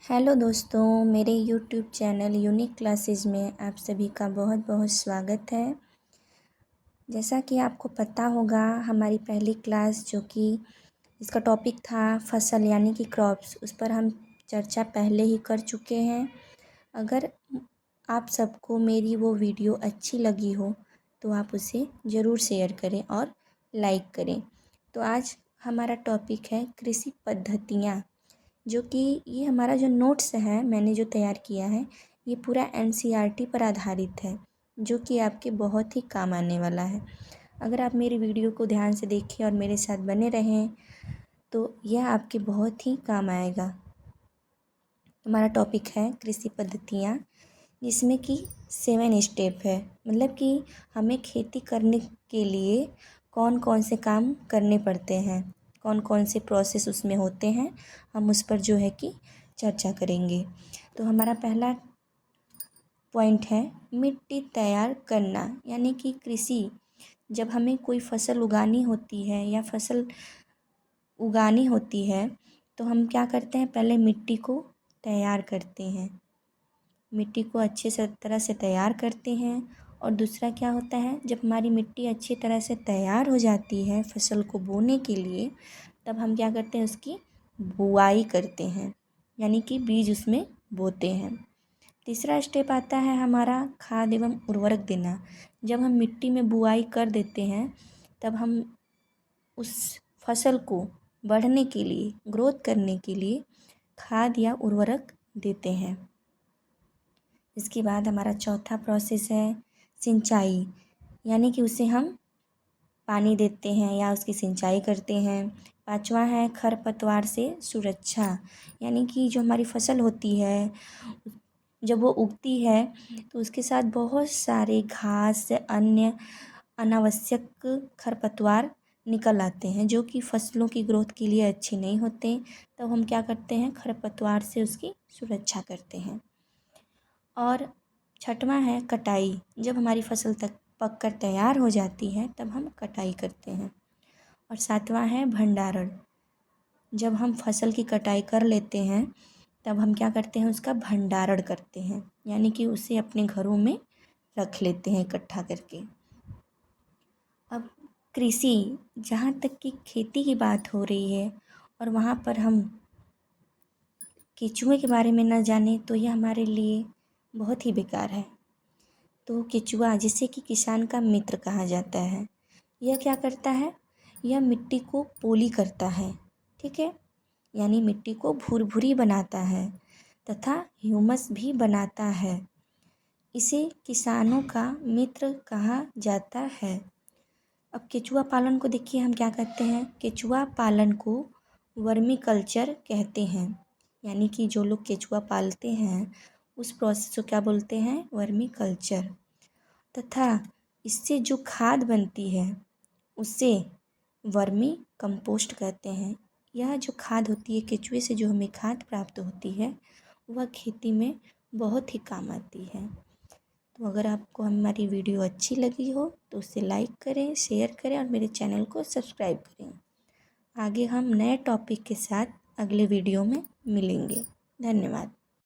Hello दोस्तों, मेरे YouTube channel unique classes में आप सभी का बहुत बहुत स्वागत है। जैसा कि आपको पता होगा, हमारी पहली क्लास जो कि इसका टॉपिक था फसल यानी कि क्रॉप्स, उस पर हम चर्चा पहले ही कर चुके हैं। अगर आप सबको मेरी वो वीडियो अच्छी लगी हो तो आप उसे ज़रूर शेयर करें और लाइक करें। तो आज हमारा टॉपिक है कृषि पद्धतियाँ, जो कि ये हमारा जो नोट्स है मैंने जो तैयार किया है ये पूरा एनसीईआरटी पर आधारित है, जो कि आपके बहुत ही काम आने वाला है। अगर आप मेरी वीडियो को ध्यान से देखें और मेरे साथ बने रहें तो यह आपके बहुत ही काम आएगा। हमारा टॉपिक है कृषि पद्धतियाँ, जिसमें कि 7 स्टेप है। मतलब कि हमें खेती करने के लिए कौन कौन से काम करने पड़ते हैं, कौन कौन से प्रोसेस उसमें होते हैं, हम उस पर जो है कि चर्चा करेंगे। तो हमारा पहला पॉइंट है मिट्टी तैयार करना। यानी कि कृषि, जब हमें कोई फसल उगानी होती है या फसल उगानी होती है तो हम क्या करते हैं, पहले मिट्टी को तैयार करते हैं। मिट्टी को अच्छे से तरह से तैयार करते हैं। और दूसरा क्या होता है, जब हमारी मिट्टी अच्छी तरह से तैयार हो जाती है फसल को बोने के लिए, तब हम क्या करते हैं, उसकी बुआई करते हैं, यानी कि बीज उसमें बोते हैं। तीसरा स्टेप आता है हमारा खाद एवं उर्वरक देना। जब हम मिट्टी में बुआई कर देते हैं तब हम उस फसल को बढ़ने के लिए, ग्रोथ करने के लिए खाद या उर्वरक देते हैं। इसके बाद हमारा चौथा प्रोसेस है सिंचाई, यानी कि उसे हम पानी देते हैं या उसकी सिंचाई करते हैं। पांचवा है खरपतवार से सुरक्षा, यानी कि जो हमारी फसल होती है जब वो उगती है तो उसके साथ बहुत सारे घास, अन्य अनावश्यक खरपतवार निकल आते हैं, जो कि फसलों की ग्रोथ के लिए अच्छे नहीं होते। तब हम क्या करते हैं, खरपतवार से उसकी सुरक्षा करते हैं। और छठवां है कटाई। जब हमारी फसल तक पक कर तैयार हो जाती है तब हम कटाई करते हैं। और सातवां है भंडारण। जब हम फसल की कटाई कर लेते हैं तब हम क्या करते हैं, उसका भंडारण करते हैं, यानी कि उसे अपने घरों में रख लेते हैं इकट्ठा करके। अब कृषि, जहाँ तक कि खेती की बात हो रही है और वहाँ पर हम केचुए के बारे में न जाने तो यह हमारे लिए बहुत ही बेकार है। तो केचुआ, जिसे कि किसान का मित्र कहा जाता है, यह क्या करता है, यह मिट्टी को पोली करता है, ठीक है, यानी मिट्टी को भुरभुरी बनाता है तथा ह्यूमस भी बनाता है। इसे किसानों का मित्र कहा जाता है। अब केचुआ पालन को देखिए, हम क्या कहते हैं, केचुआ पालन को वर्मी कल्चर कहते हैं। यानी कि जो लोग केचुआ पालते हैं उस प्रोसेस को क्या बोलते हैं, वर्मी कल्चर। तथा इससे जो खाद बनती है उसे वर्मी कंपोस्ट कहते हैं। यह जो खाद होती है, केचुए से जो हमें खाद प्राप्त होती है, वह खेती में बहुत ही काम आती है। तो अगर आपको हमारी वीडियो अच्छी लगी हो तो उसे लाइक करें, शेयर करें और मेरे चैनल को सब्सक्राइब करें। आगे हम नए टॉपिक के साथ अगले वीडियो में मिलेंगे। धन्यवाद।